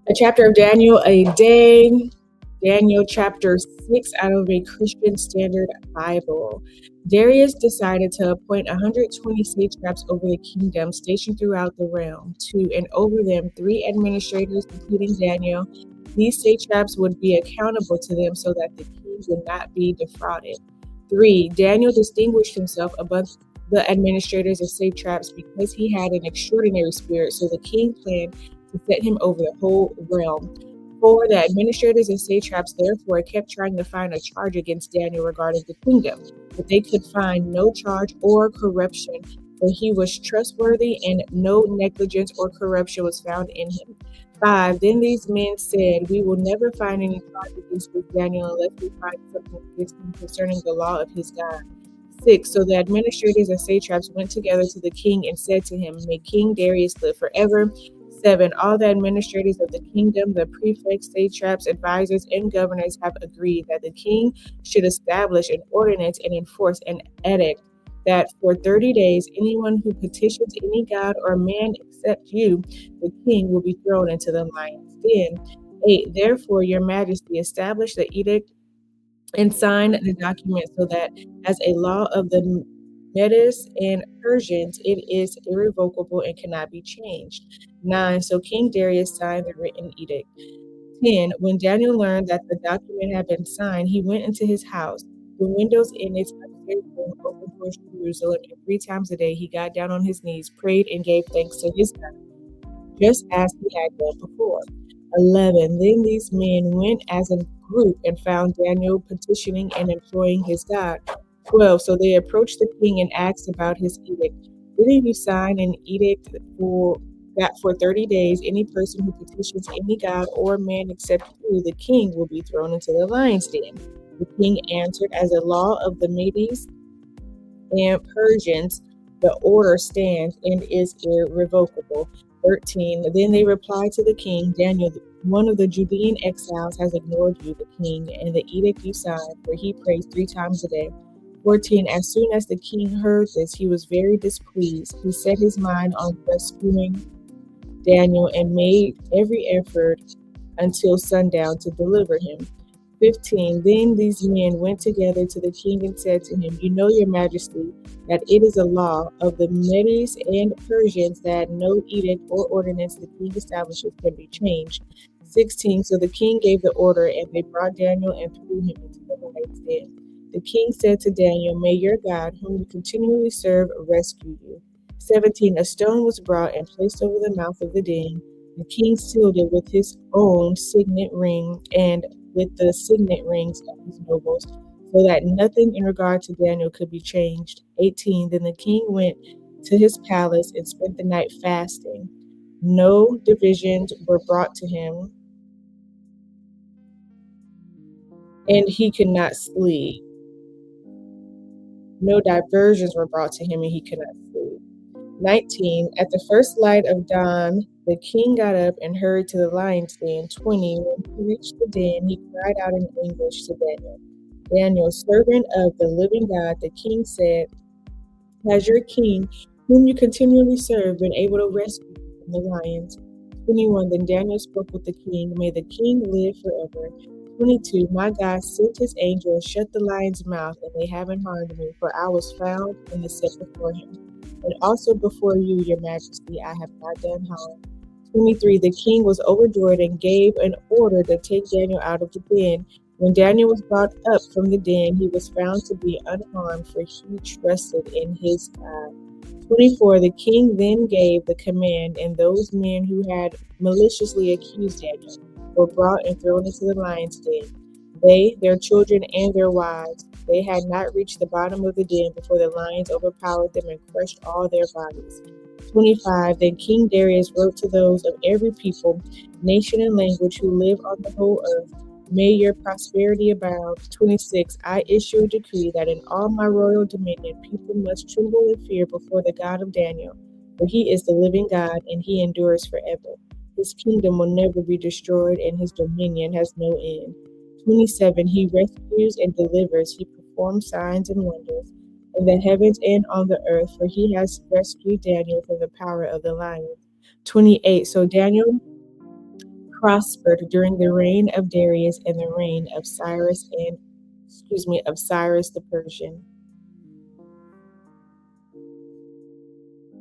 A chapter of Daniel a day. Daniel chapter 6 out of a Christian Standard Bible. Darius decided to appoint 120 satraps over the kingdom stationed throughout the realm, two, and over them 3 administrators, including Daniel. These satraps would be accountable to them so that the king would not be defrauded. 3. Daniel distinguished himself among the administrators and satraps because he had an extraordinary spirit, so the king planned to set him over the whole realm. 4. The administrators and satraps therefore kept trying to find a charge against Daniel regarding the kingdom, but they could find no charge or corruption, for he was trustworthy and no negligence or corruption was found in him. 5. Then these men said, "We will never find any charge against this Daniel unless we find something against him concerning the law of his God." 6. So the administrators and satraps went together to the king and said to him, "May King Darius live forever." 7. All the administrators of the kingdom, the prefects, satraps, advisors, and governors have agreed that the king should establish an ordinance and enforce an edict that for 30 days anyone who petitions any god or man except you, the king, will be thrown into the lion's den. 8. Therefore, your majesty, establish the edict and sign the document so that as a law of the Medes and Persians, it is irrevocable and cannot be changed. 9. So King Darius signed the written edict. 10. When Daniel learned that the document had been signed, he went into his house. The windows in its upstairs room opened towards Jerusalem, and 3 times a day he got down on his knees, prayed, and gave thanks to his God, just as he had done before. 11. Then these men went as a group and found Daniel petitioning and imploring his God. 12. So they approached the king and asked about his edict. Didn't you sign an edict that for 30 days any person who petitions any god or man except you, the king, will be thrown into the lion's den? The king answered, "As a law of the Medes and Persians, the order stands and is irrevocable." 13. Then they replied to the king, "Daniel, one of the Judean exiles, has ignored you, the king, and the edict you signed, for he prays 3 times a day." 14. As soon as the king heard this, he was very displeased. He set his mind on rescuing Daniel and made every effort until sundown to deliver him. 15. Then these men went together to the king and said to him, "You know, your majesty, that it is a law of the Medes and Persians that no edict or ordinance the king establishes can be changed." 16. So the king gave the order, and they brought Daniel and threw him into the lion's den. The king said to Daniel, "May your God, whom you continually serve, rescue you." 17. A stone was brought and placed over the mouth of the den. The king sealed it with his own signet ring and with the signet rings of his nobles, so that nothing in regard to Daniel could be changed. 18. Then the king went to his palace and spent the night fasting. No divisions were brought to him, and he could not sleep. No diversions were brought to him, and he could not sleep. 19. At the first light of dawn, the king got up and hurried to the lion's den. 20. When he reached the den, he cried out in anguish to Daniel. "Daniel, servant of the living God," the king said, "has your king, whom you continually serve, been able to rescue you from the lions?" 21. Then Daniel spoke with the king, "May the king live forever." 22. My God sent his angel and shut the lion's mouth, and they haven't harmed me, for I was found and the set before him. And also before you, your majesty, I have not done harm. 23. The king was overjoyed and gave an order to take Daniel out of the den. When Daniel was brought up from the den, he was found to be unharmed, for he trusted in his God. 24. The king then gave the command, and those men who had maliciously accused Daniel were brought and thrown into the lion's den. They, their children, and their wives. They had not reached the bottom of the den before the lions overpowered them and crushed all their bodies. 25. Then King Darius wrote to those of every people, nation, and language who live on the whole earth, "May your prosperity abound." 26. I issue a decree that in all my royal dominion people must tremble and fear before the God of Daniel, for he is the living God, and he endures forever. His kingdom will never be destroyed, and his dominion has no end. 27. He rescues and delivers. He performs signs and wonders in the heavens and on the earth, for he has rescued Daniel from the power of the lion. 28. So Daniel prospered during the reign of Darius and the reign of Cyrus the Persian.